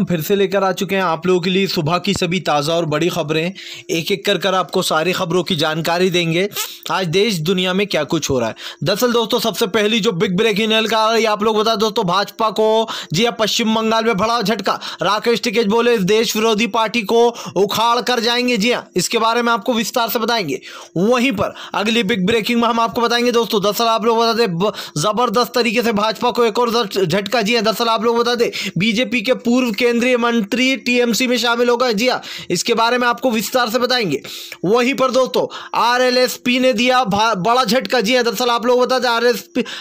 फिर से लेकर आ चुके हैं आप लोगों के लिए सुबह की सभी ताज़ा और बड़ी खबरें। एक एक कर आपको सारी खबरों की जानकारी देंगे आज देश दुनिया में क्या कुछ हो रहा है। दरअसल दोस्तों सबसे पहली जो बिग ब्रेकिंग न्यूज़ का है आप लोग बता दोस्तों, भाजपा को जी हाँ पश्चिम बंगाल में बड़ा झटका। राकेश टिकैत बोले इस देश विरोधी पार्टी को उखाड़ कर जाएंगे। जी हाँ, इसके बारे में आपको विस्तार से बताएंगे। वहीं पर अगली बिग ब्रेकिंग में हम आपको बताएंगे दोस्तों, दरअसल आप लोग बता दें जबरदस्त तरीके से भाजपा को एक और झटका। जी हाँ, दरअसल आप लोग बता दें बीजेपी के पूर्व केंद्रीय मंत्री टीएमसी में शामिल हो गए। जी हाँ, इसके बारे में आपको विस्तार से बताएंगे। वहीं पर दोस्तों आरएलएसपी ने दिया बड़ा झटका। जी हाँ, दरअसल आप लोग बता दें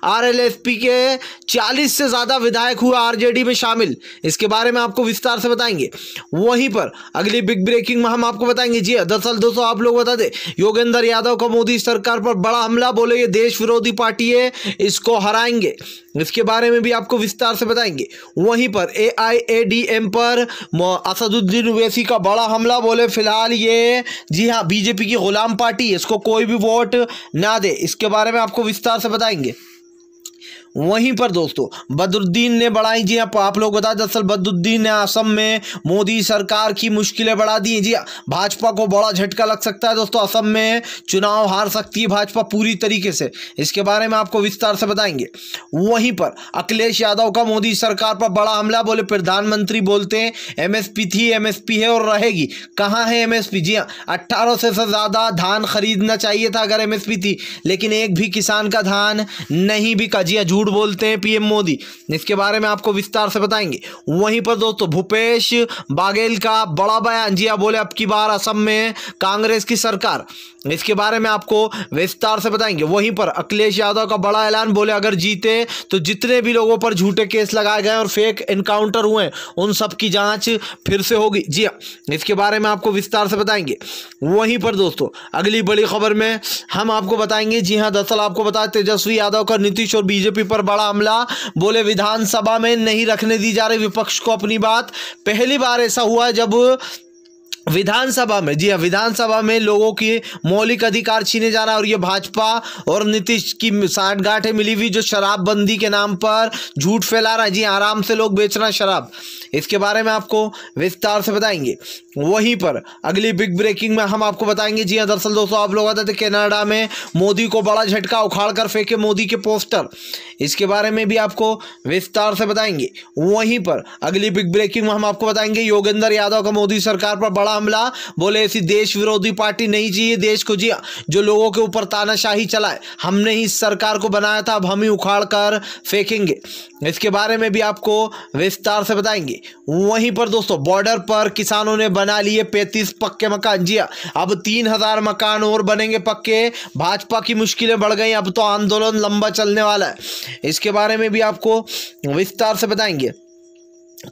आरएलएसपी के 40 से ज्यादा विधायक हुए आरजेडी में शामिल। इसके बारे में आपको विस्तार से बताएंगे। वहीं पर अगली बिग ब्रेकिंग में हम आपको बताएंगे। जी हाँ, दरअसल दोस्तों आप लोग बता दें योगेंद्र यादव का मोदी सरकार पर बड़ा हमला, बोले ये देश विरोधी पार्टी है, इसको हराएंगे। इसके बारे में भी आपको विस्तार से बताएंगे। वहीं पर एआईएडीएम पर असदुद्दीन ओवैसी का बड़ा हमला, बोले फिलहाल ये जी हाँ बीजेपी की गुलाम पार्टी है, इसको कोई भी वोट ना दे। इसके बारे में आपको विस्तार से बताएंगे। वहीं पर दोस्तों बदरुद्दीन ने बढ़ाई। जी हाँ, आप लोग बता, दरअसल बदरुद्दीन ने असम में मोदी सरकार की मुश्किलें बढ़ा दी। जी हाँ, भाजपा को बड़ा झटका लग सकता है दोस्तों, असम में चुनाव हार सकती है भाजपा पूरी तरीके से। इसके बारे में आपको विस्तार से बताएंगे। वहीं पर अखिलेश यादव का मोदी सरकार पर बड़ा हमला, बोले प्रधानमंत्री बोलते हैं एमएसपी थी, एमएसपी है और रहेगी। कहाँ है एमएसपी? जी हाँ, 18 से ज्यादा धान खरीदना चाहिए था अगर एमएसपी थी, लेकिन एक भी किसान का धान नहीं बिका। जी हाँ, झूठ बोलते हैं पीएम मोदी। इसके बारे में आपको विस्तार से बताएंगे। वहीं पर दोस्तों भूपेश बाघेल का बड़ा बयान। जी हाँ, बोले अब की बार असम में कांग्रेस की सरकार। इसके बारे में आपको विस्तार से बताएंगे। वहीं पर अखिलेश यादव का बड़ा ऐलान, बोले अगर जीते तो जितने भी लोगों पर झूठे केस लगाए गए और फेक एनकाउंटर हुए उन सब की जांच फिर से होगी। जी हाँ, इसके बारे में आपको विस्तार से बताएंगे। वहीं पर दोस्तों अगली बड़ी खबर में हम आपको बताएंगे। जी हाँ, दरअसल आपको बता तेजस्वी यादव का नीतीश और बीजेपी पर बड़ा हमला, बोले विधानसभा में नहीं रखने दी जा रही विपक्ष को अपनी बात। पहली बार ऐसा हुआ है जब विधानसभा में, जी हाँ विधानसभा में लोगों की मौलिक अधिकार छीने जा रहा है और ये भाजपा और नीतीश की साठगांठ मिली हुई जो शराबबंदी के नाम पर झूठ फैला रहा है। जी आराम से लोग बेच रहे हैं शराब। इसके बारे में आपको विस्तार से बताएंगे। वहीं पर अगली बिग ब्रेकिंग में हम आपको बताएंगे। जी हाँ, दरअसल दोस्तों आप लोग बताते कनाडा में मोदी को बड़ा झटका, उखाड़ कर फेंके मोदी के पोस्टर। इसके बारे में भी आपको विस्तार से बताएंगे। वहीं पर अगली बिग ब्रेकिंग में हम आपको बताएंगे योगेंद्र यादव का मोदी सरकार पर बड़ा हमला, बोले ऐसी देश विरोधी पार्टी नहीं चाहिए देश को। जी हाँ, जो लोगों के ऊपर तानाशाही चलाए, हमने ही इस सरकार को बनाया था, अब हम ही उखाड़ कर फेंकेंगे। इसके बारे में भी आपको विस्तार से बताएंगे। वहीं पर दोस्तों बॉर्डर पर किसानों ने बना लिए 35 पक्के मकान। जी हाँ, अब 3000 मकान और बनेंगे पक्के। भाजपा की मुश्किलें बढ़ गई, अब तो आंदोलन लंबा चलने वाला है। इसके बारे में भी आपको विस्तार से बताएंगे।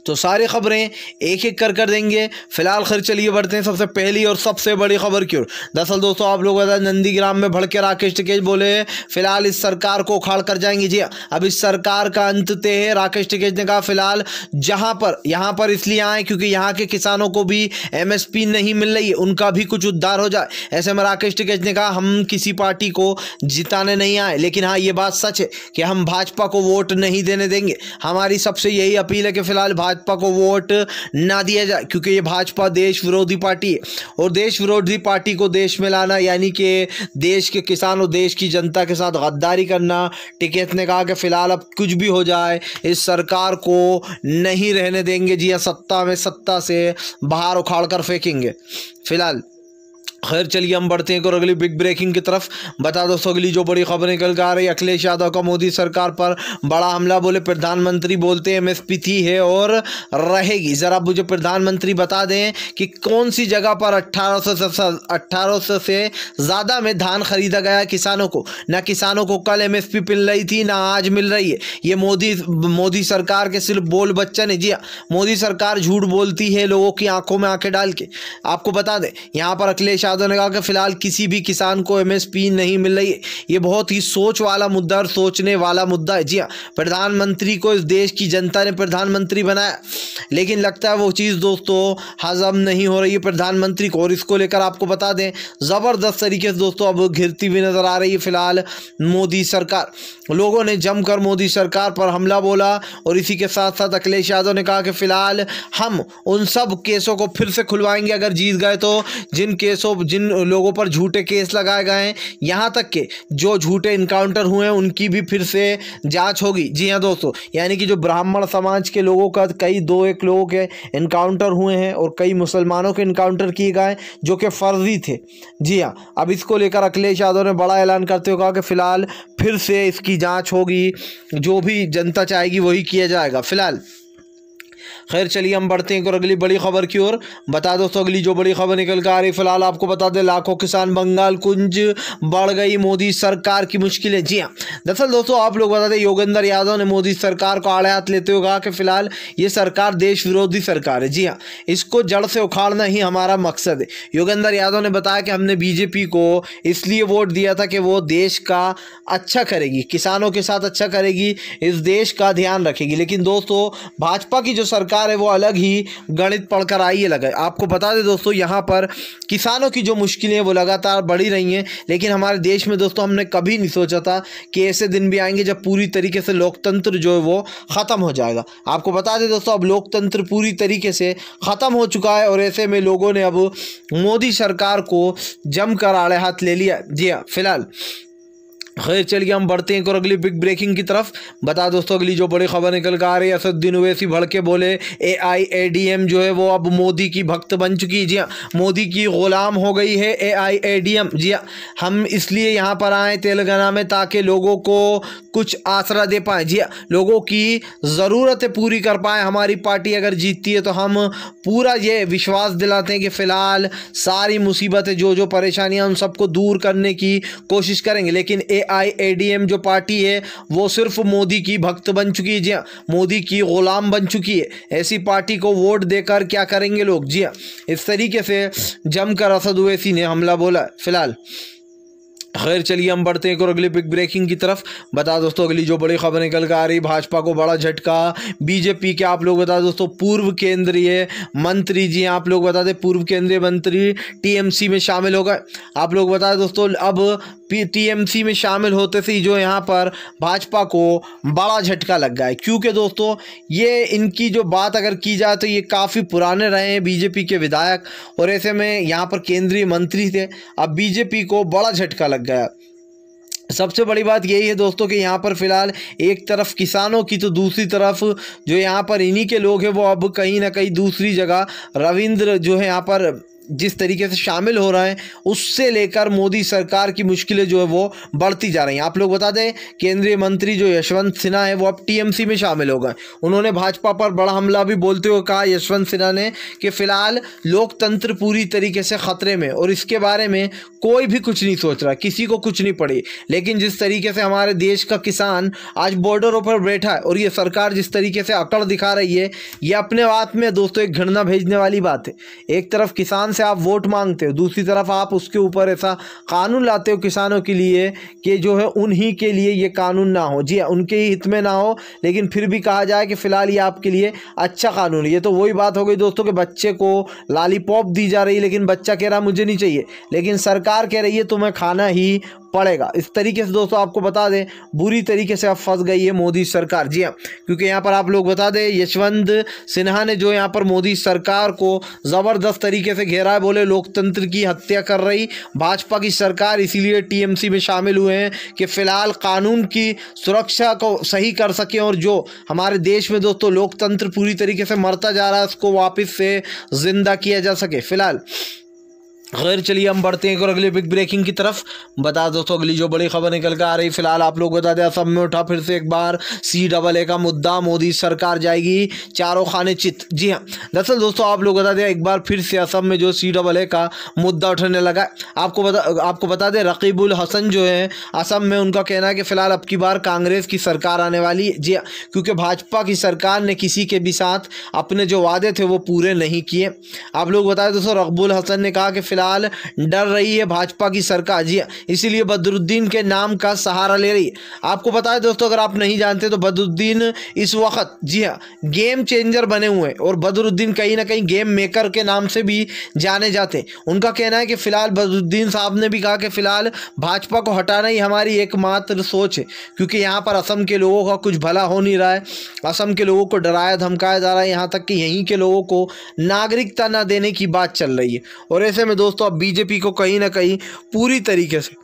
तो सारी खबरें एक एक कर देंगे। फिलहाल खैर चलिए बढ़ते हैं सबसे पहली और सबसे बड़ी खबर की ओर। दरअसल दोस्तों आप लोग बता नंदीग्राम में भड़के राकेश टिकैत, बोले फिलहाल इस सरकार को उखाड़ कर जाएंगे। जी अब इस सरकार का अंत तय है। राकेश टिकैत ने कहा फिलहाल यहाँ पर इसलिए आए क्योंकि यहाँ के किसानों को भी एमएसपी नहीं मिल रही है, उनका भी कुछ उद्धार हो जाए। ऐसे में राकेश टिकैत ने कहा हम किसी पार्टी को जिताने नहीं आए, लेकिन हाँ ये बात सच है कि हम भाजपा को वोट नहीं देने देंगे। हमारी सबसे यही अपील है कि फिलहाल भाजपा को वोट ना दिया जाए, क्योंकि ये भाजपा देश विरोधी पार्टी है और देश विरोधी पार्टी को देश में लाना यानी कि देश के किसानों, देश की जनता के साथ गद्दारी करना। टिकैत ने कहा कि फिलहाल अब कुछ भी हो जाए इस सरकार को नहीं रहने देंगे। जी सत्ता से बाहर उखाड़ कर फेंकेंगे। फिलहाल खैर चलिए हम बढ़ते हैं और अगली बिग ब्रेकिंग की तरफ। बता दो अगली जो बड़ी खबर निकल कर आ रही है, अखिलेश यादव का मोदी सरकार पर बड़ा हमला, बोले प्रधानमंत्री बोलते हैं एमएसपी थी है और रहेगी। जरा मुझे प्रधानमंत्री बता दें कि कौन सी जगह पर 1800 से ज़्यादा में धान खरीदा गया किसानों को। ना किसानों को कल एमएसपी मिल रही थी ना आज मिल रही है। ये मोदी सरकार के सिर्फ बोल बच्चन है। जी हाँ, मोदी सरकार झूठ बोलती है लोगों की आंखों में आंखें डाल के। आपको बता दें यहाँ पर अखिलेश यादव ने कहा कि फिलहाल किसी भी किसान को एमएसपी नहीं मिल रही है। ये बहुत ही सोच वाला मुद्दा और सोचने वाला मुद्दा है। जी हाँ, प्रधानमंत्री को इस देश की जनता ने प्रधानमंत्री बनाया, लेकिन लगता है वो चीज़ दोस्तों हजम नहीं हो रही है प्रधानमंत्री को। और इसको लेकर आपको बता दें ज़बरदस्त तरीके से दोस्तों अब घिरती हुई नजर आ रही है फिलहाल मोदी सरकार। लोगों ने जमकर मोदी सरकार पर हमला बोला और इसी के साथ साथ अखिलेश यादव ने कहा कि फिलहाल हम उन सब केसों को फिर से खुलवाएंगे अगर जीत गए तो, जिन लोगों पर झूठे केस लगाए गए हैं, यहाँ तक कि जो झूठे इनकाउंटर हुए हैं उनकी भी फिर से जांच होगी। जी हाँ दोस्तों, यानी कि जो ब्राह्मण समाज के लोगों का कई 2-1 लोगों के इनकाउंटर हुए हैं और कई मुसलमानों के इनकाउंटर किए गए जो कि फर्जी थे। जी हाँ, अब इसको लेकर अखिलेश यादव ने बड़ा ऐलान करते हुए कहा कि फिलहाल फिर से इसकी जांच होगी, जो भी जनता चाहेगी वही किया जाएगा। फिलहाल खैर चलिए हम बढ़ते हैं और अगली बड़ी खबर की ओर। बता दोस्तों अगली जो बड़ी खबर निकल कर आ रही फिलहाल आपको बता दें, लाखों किसान बंगाल कुंज, बढ़ गई मोदी सरकार की मुश्किलें। जी हाँ, दरअसल दोस्तों आप लोग बता दें योगेंद्र यादव ने मोदी सरकार को आड़े हाथ लेते हुए कहा कि फिलहाल ये सरकार देश विरोधी सरकार है। जी हाँ, इसको जड़ से उखाड़ना ही हमारा मकसद है। योगेंद्र यादव ने बताया कि हमने बीजेपी को इसलिए वोट दिया था कि वो देश का अच्छा करेगी, किसानों के साथ अच्छा करेगी, इस देश का ध्यान रखेगी। लेकिन दोस्तों भाजपा की जो सरकार है वो अलग ही गणित पढ़कर आई है लगा। आपको बता दें दोस्तों यहाँ पर किसानों की जो मुश्किलें हैं वो लगातार बढ़ी रही हैं, लेकिन हमारे देश में दोस्तों हमने कभी नहीं सोचा था कि ऐसे दिन भी आएंगे जब पूरी तरीके से लोकतंत्र जो है वो ख़त्म हो जाएगा। आपको बता दें दोस्तों अब लोकतंत्र पूरी तरीके से ख़त्म हो चुका है और ऐसे में लोगों ने अब मोदी सरकार को जमकर आड़े हाथ ले लिया। जी हाँ, फिलहाल खैर चलिए हम बढ़ते हैं और अगली बिग ब्रेकिंग की तरफ। बता दोस्तों अगली जो बड़ी खबर निकल कर आ रही है, असदुद्दीन ओवैसी भड़के बोले AIADM जो है वो अब मोदी की भक्त बन चुकी है। जी हाँ, मोदी की गुलाम हो गई है AIADM। जी हाँ, हम इसलिए यहाँ पर आए तेलंगाना में ताकि लोगों को कुछ आसरा दे पाएँ। जी हाँ, लोगों की ज़रूरतें पूरी कर पाएँ। हमारी पार्टी अगर जीतती है तो हम पूरा ये विश्वास दिलाते हैं कि फ़िलहाल सारी मुसीबतें जो परेशानियाँ उन सबको दूर करने की कोशिश करेंगे। लेकिन AIADM जो पार्टी है वो सिर्फ मोदी की भक्त बन चुकी है। जी हाँ, मोदी की गुलाम बन चुकी है। ऐसी पार्टी को वोट देकर क्या करेंगे लोग। जी हाँ, इस तरीके से जमकर असद ओवैसी ने हमला बोला। फिलहाल खैर चलिए हम बढ़ते हैं और अगली बिग ब्रेकिंग की तरफ। बता दोस्तों अगली जो बड़ी खबर निकल कर आ रही, भाजपा को बड़ा झटका, बीजेपी के आप लोग बता दोस्तों पूर्व केंद्रीय मंत्री, जी आप लोग बता दें पूर्व केंद्रीय मंत्री TMC में शामिल हो गए। आप लोग बता दोस्तों अब TMC में शामिल होते से जो यहाँ पर भाजपा को बड़ा झटका लग गया है, क्योंकि दोस्तों ये इनकी जो बात अगर की जाए तो ये काफ़ी पुराने रहे हैं बीजेपी के विधायक और ऐसे में यहाँ पर केंद्रीय मंत्री थे। अब बीजेपी को बड़ा झटका लग गया। सबसे बड़ी बात यही है दोस्तों कि यहाँ पर फिलहाल एक तरफ किसानों की तो दूसरी तरफ जो यहाँ पर इन्हीं के लोग हैं वो अब कहीं ना कहीं दूसरी जगह रविंद्र जो है यहाँ पर जिस तरीके से शामिल हो रहे हैं उससे लेकर मोदी सरकार की मुश्किलें जो है वो बढ़ती जा रही हैं। आप लोग बता दें केंद्रीय मंत्री जो यशवंत सिन्हा है वो अब TMC में शामिल हो गए। उन्होंने भाजपा पर बड़ा हमला भी बोलते हुए कहा यशवंत सिन्हा ने कि फिलहाल लोकतंत्र पूरी तरीके से ख़तरे में और इसके बारे में कोई भी कुछ नहीं सोच रहा, किसी को कुछ नहीं पड़ी। लेकिन जिस तरीके से हमारे देश का किसान आज बॉर्डरों पर बैठा है और ये सरकार जिस तरीके से अकड़ दिखा रही है, ये अपने बात में दोस्तों एक घृणा भेजने वाली बात है। एक तरफ किसान से आप वोट मांगते हो, दूसरी तरफ आप उसके ऊपर ऐसा कानून लाते हो किसानों के लिए कि जो है उन्हीं के लिए ये कानून ना हो। जी उनके ही हित में ना हो, लेकिन फिर भी कहा जाए कि फ़िलहाल ये आपके लिए अच्छा कानून है। ये तो वही बात हो गई दोस्तों कि बच्चे को लॉलीपॉप दी जा रही है लेकिन बच्चा कह रहा मुझे नहीं चाहिए, लेकिन सरकार कह रही है तुम्हें खाना ही पड़ेगा। इस तरीके से दोस्तों आपको बता दें बुरी तरीके से अब फंस गई है मोदी सरकार। जी हाँ, क्योंकि यहाँ पर आप लोग बता दें यशवंत सिन्हा ने जो यहाँ पर मोदी सरकार को ज़बरदस्त तरीके से घेरा है, बोले लोकतंत्र की हत्या कर रही भाजपा की सरकार, इसीलिए TMC में शामिल हुए हैं कि फ़िलहाल कानून की सुरक्षा को सही कर सकें और जो हमारे देश में दोस्तों लोकतंत्र पूरी तरीके से मरता जा रहा है उसको वापस से ज़िंदा किया जा सके। फ़िलहाल खैर चलिए हम बढ़ते हैं और अगले बिग ब्रेकिंग की तरफ। बता दोस्तों अगली जो बड़ी खबर निकल कर आ रही फिलहाल आप लोग बता दें असम में उठा फिर से एक बार CAA का मुद्दा, मोदी सरकार जाएगी चारों खाने चित। जी हाँ, दरअसल दोस्तों आप लोग बता दें एक बार फिर से असम में जो CAA का मुद्दा उठने लगा। आपको बता दें रकीबुल हसन जो है असम में उनका कहना है कि फ़िलहाल अब की बार कांग्रेस की सरकार आने वाली है। जी हाँ, क्योंकि भाजपा की सरकार ने किसी के भी साथ अपने जो वादे थे वो पूरे नहीं किए। आप लोग बताएं दोस्तों रकीबुल हसन ने कहा कि फिलहाल डर रही है भाजपा की सरकार। जी इसीलिए बदरुद्दीन के नाम का सहारा ले रही है। आपको पता है दोस्तों, अगर आप नहीं जानते तो बदरुद्दीन इस वक्त जी हाँ गेम चेंजर बने हुए हैं और बदरुद्दीन कहीं ना कहीं गेम मेकर के नाम से भी जाने जाते हैं। उनका कहना है कि फिलहाल बदरुद्दीन साहब ने भी कहा कि फिलहाल भाजपा को हटाना ही हमारी एकमात्र सोच है, क्योंकि यहाँ पर असम के लोगों का कुछ भला हो नहीं रहा है। असम के लोगों को डराया धमकाया जा रहा है, यहाँ तक कि यहीं के लोगों को नागरिकता ना देने की बात चल रही है। और ऐसे में दोस्तों अब बीजेपी को कहीं ना कहीं पूरी तरीके से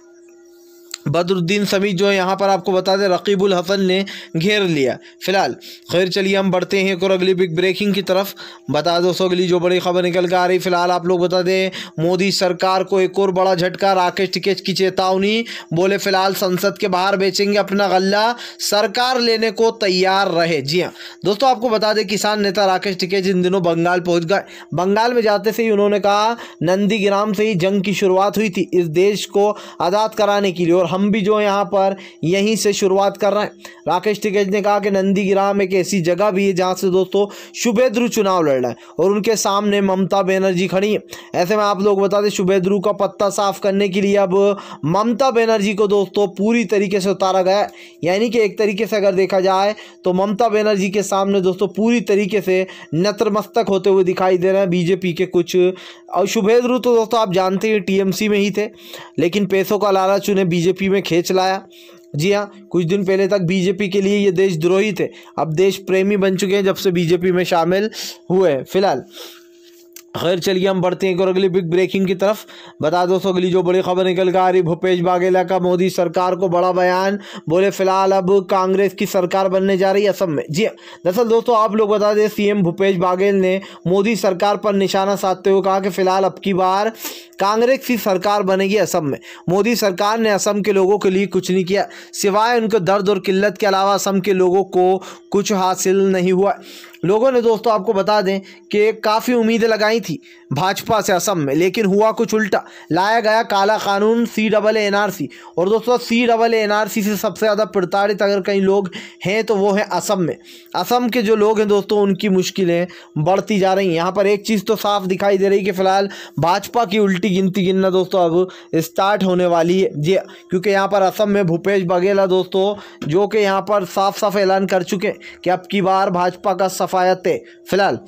बदरुद्दीन समेत जो है यहाँ पर आपको बता दें रकीबुल हसन ने घेर लिया। फिलहाल खैर चलिए हम बढ़ते हैं एक और अगली बिग ब्रेकिंग की तरफ। बता दो अगली जो बड़ी खबर निकल कर आ रही, फिलहाल आप लोग बता दें मोदी सरकार को एक और बड़ा झटका। राकेश टिकैत की चेतावनी, बोले फिलहाल संसद के बाहर बेचेंगे अपना गल्ला, सरकार लेने को तैयार रहे। जी हाँ दोस्तों, आपको बता दें किसान नेता राकेश टिकैत इन दिनों बंगाल पहुँच गए। बंगाल में जाते से ही उन्होंने कहा नंदीग्राम से ही जंग की शुरुआत हुई थी इस देश को आज़ाद कराने के लिए, और हम भी जो यहाँ पर यहीं से शुरुआत कर रहे हैं। राकेश टिकैत ने कहा कि नंदीग्राम एक ऐसी जगह भी है जहाँ से दोस्तों शुभेंदु चुनाव लड़ रहा है और उनके सामने ममता बनर्जी खड़ी है। ऐसे में आप लोग बता दें शुभेंदु का पत्ता साफ करने के लिए अब ममता बनर्जी को दोस्तों पूरी तरीके से उतारा गया है। यानी कि एक तरीके से अगर देखा जाए तो ममता बनर्जी के सामने दोस्तों पूरी तरीके से नतमस्तक होते हुए दिखाई दे रहे हैं बीजेपी के कुछ। और शुभेंदु तो दोस्तों आप जानते हैं टीएमसी में ही थे, लेकिन पैसों का लालच उन्हें बीजेपी में खींच लाया। जी हाँ, कुछ दिन पहले तक बीजेपी के लिए ये देशद्रोही थे, अब देश प्रेमी बन चुके हैं जब से बीजेपी में शामिल हुए। फिलहाल खैर चलिए हम बढ़ते हैं और अगली बिग ब्रेकिंग की तरफ। बता दो अगली जो बड़ी खबर निकल कर आ रही, भूपेश बाघेला का मोदी सरकार को बड़ा बयान, बोले फिलहाल अब कांग्रेस की सरकार बनने जा रही है असम में। जी दरअसल दोस्तों आप लोग बता दें सीएम भूपेश बाघेल ने मोदी सरकार पर निशाना साधते हुए कहा कि फिलहाल अब की बार कांग्रेस की सरकार बनेगी असम में। मोदी सरकार ने असम के लोगों के लिए कुछ नहीं किया, सिवाय उनके दर्द और किल्लत के अलावा असम के लोगों को कुछ हासिल नहीं हुआ। लोगों ने दोस्तों आपको बता दें कि काफ़ी उम्मीदें लगाई थी भाजपा से असम में, लेकिन हुआ कुछ उल्टा। लाया गया काला कानून CAA-NRC, और दोस्तों CAA-NRC से सबसे ज़्यादा प्रताड़ित अगर कई लोग हैं तो वो हैं असम में। असम के जो लोग हैं दोस्तों उनकी मुश्किलें बढ़ती जा रही हैं। यहाँ पर एक चीज़ तो साफ दिखाई दे रही कि फिलहाल भाजपा की उल्टी गिनती गिनना दोस्तों अब स्टार्ट होने वाली है। जी क्योंकि यहाँ पर असम में भूपेश बघेला दोस्तों जो कि यहाँ पर साफ साफ ऐलान कर चुके हैं कि अब की बार भाजपा का सफायत है। फिलहाल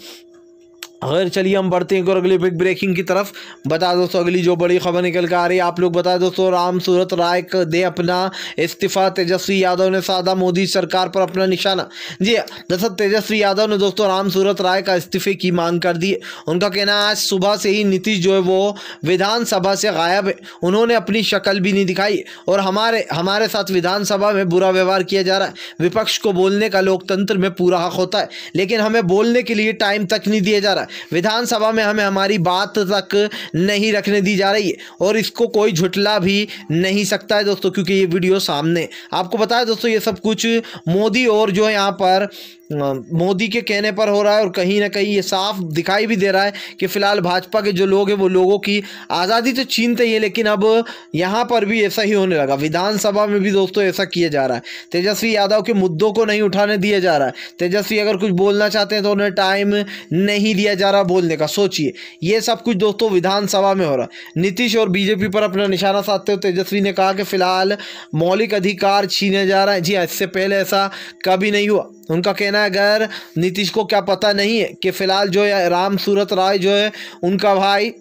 अगर चलिए हम बढ़ते हैं और अगली बिग ब्रेकिंग की तरफ। बता दोस्तों अगली जो बड़ी खबर निकल कर आ रही है, आप लोग बता दोस्तों राम सूरत राय को दे अपना इस्तीफा, तेजस्वी यादव ने साधा मोदी सरकार पर अपना निशाना। जी दरअसल तेजस्वी यादव ने दोस्तों राम सूरत राय का इस्तीफे की मांग कर दी है। उनका कहना है आज सुबह से ही नीतीश जो है वो विधानसभा से गायब है, उन्होंने अपनी शक्ल भी नहीं दिखाई और हमारे साथ विधानसभा में बुरा व्यवहार किया जा रहा है। विपक्ष को बोलने का लोकतंत्र में पूरा हक होता है, लेकिन हमें बोलने के लिए टाइम तक नहीं दिया जा रहा है। विधानसभा में हमें हमारी बात तक नहीं रखने दी जा रही है और इसको कोई झुटला भी नहीं सकता है दोस्तों, क्योंकि ये वीडियो सामने। आपको बताया दोस्तों ये सब कुछ मोदी और जो है यहाँ पर मोदी के कहने पर हो रहा है और कहीं ना कहीं ये साफ दिखाई भी दे रहा है कि फिलहाल भाजपा के जो लोग हैं वो लोगों की आज़ादी तो छीनते ही है, लेकिन अब यहाँ पर भी ऐसा ही होने लगा। विधानसभा में भी दोस्तों ऐसा किया जा रहा है। तेजस्वी यादव के मुद्दों को नहीं उठाने दिया जा रहा है। तेजस्वी अगर कुछ बोलना चाहते हैं तो उन्हें टाइम नहीं दिया जा रहा बोलने का। सोचिए ये सब कुछ दोस्तों विधानसभा में हो रहा है। नीतीश और बीजेपी पर अपना निशाना साधते हुए तेजस्वी ने कहा कि फिलहाल मौलिक अधिकार छीने जा रहा है। जी इससे पहले ऐसा कभी नहीं हुआ। उनका कहना है अगर नीतीश को क्या पता नहीं है कि फिलहाल जो है राम सूरत राय जो है उनका भाई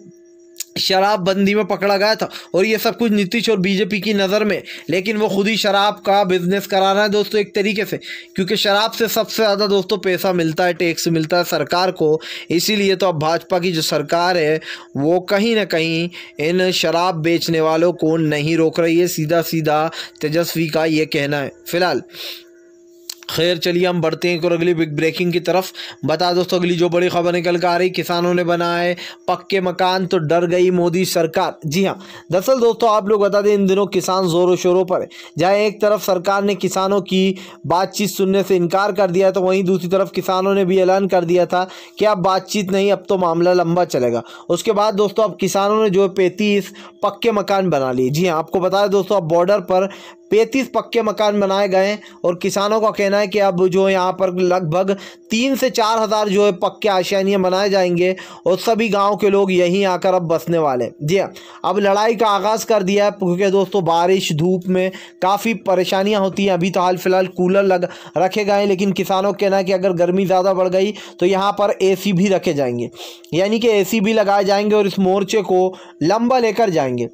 शराबबंदी में पकड़ा गया था और ये सब कुछ नीतीश और बीजेपी की नज़र में, लेकिन वो खुद ही शराब का बिजनेस करा रहा है दोस्तों एक तरीके से, क्योंकि शराब से सबसे ज़्यादा दोस्तों पैसा मिलता है, टैक्स मिलता है सरकार को। इसीलिए तो अब भाजपा की जो सरकार है वो कहीं ना कहीं इन शराब बेचने वालों को नहीं रोक रही है, सीधा सीधा तेजस्वी का ये कहना है। फिलहाल खैर चलिए हम बढ़ते हैं और अगली बिग ब्रेकिंग की तरफ। बता दोस्तों अगली जो बड़ी खबर निकल कर आ रही, किसानों ने बनाए पक्के मकान तो डर गई मोदी सरकार। जी हाँ दरअसल दोस्तों आप लोग बता दें इन दिनों किसान जोरों शोरों पर है। जहाँ एक तरफ सरकार ने किसानों की बातचीत सुनने से इनकार कर दिया तो वहीं दूसरी तरफ किसानों ने भी ऐलान कर दिया था कि अब बातचीत नहीं, अब तो मामला लंबा चलेगा। उसके बाद दोस्तों अब किसानों ने जो 35 पक्के मकान बना लिए। जी हाँ आपको बता दें दोस्तों अब बॉर्डर पर 35 पक्के मकान बनाए गए और किसानों का कहना है कि अब जो यहाँ पर लगभग 3 से 4 हज़ार जो है पक्के आशियानियाँ बनाए जाएंगे और सभी गाँव के लोग यहीं आकर अब बसने वाले हैं। जी हाँ, अब लड़ाई का आगाज़ कर दिया है क्योंकि दोस्तों बारिश धूप में काफ़ी परेशानियाँ होती हैं। अभी तो हाल फिलहाल कूलर लग रखे गए हैं, लेकिन किसानों का कहना है कि अगर गर्मी ज़्यादा बढ़ गई तो यहाँ पर एसी भी रखे जाएंगे, यानी कि एसी भी लगाए जाएंगे और इस मोर्चे को लंबा लेकर जाएंगे।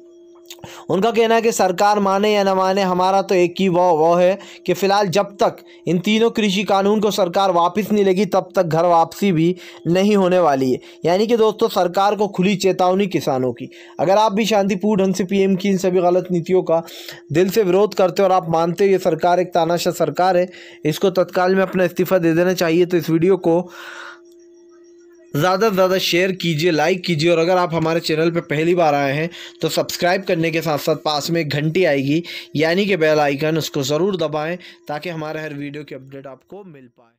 उनका कहना है कि सरकार माने या न माने, हमारा तो एक ही वो है कि फ़िलहाल जब तक इन तीनों कृषि कानून को सरकार वापस नहीं लेगी तब तक घर वापसी भी नहीं होने वाली है। यानी कि दोस्तों सरकार को खुली चेतावनी किसानों की। अगर आप भी शांतिपूर्ण ढंग से पीएम की इन सभी गलत नीतियों का दिल से विरोध करते हो और आप मानते हो ये सरकार एक तानाशाह सरकार है, इसको तत्काल में अपना इस्तीफ़ा दे देना चाहिए। तो इस वीडियो को ज़्यादा से ज़्यादा शेयर कीजिए, लाइक कीजिए और अगर आप हमारे चैनल पर पहली बार आए हैं तो सब्सक्राइब करने के साथ साथ पास में एक घंटी आएगी यानी कि बेल आइकन, उसको ज़रूर दबाएं ताकि हमारे हर वीडियो की अपडेट आपको मिल पाए।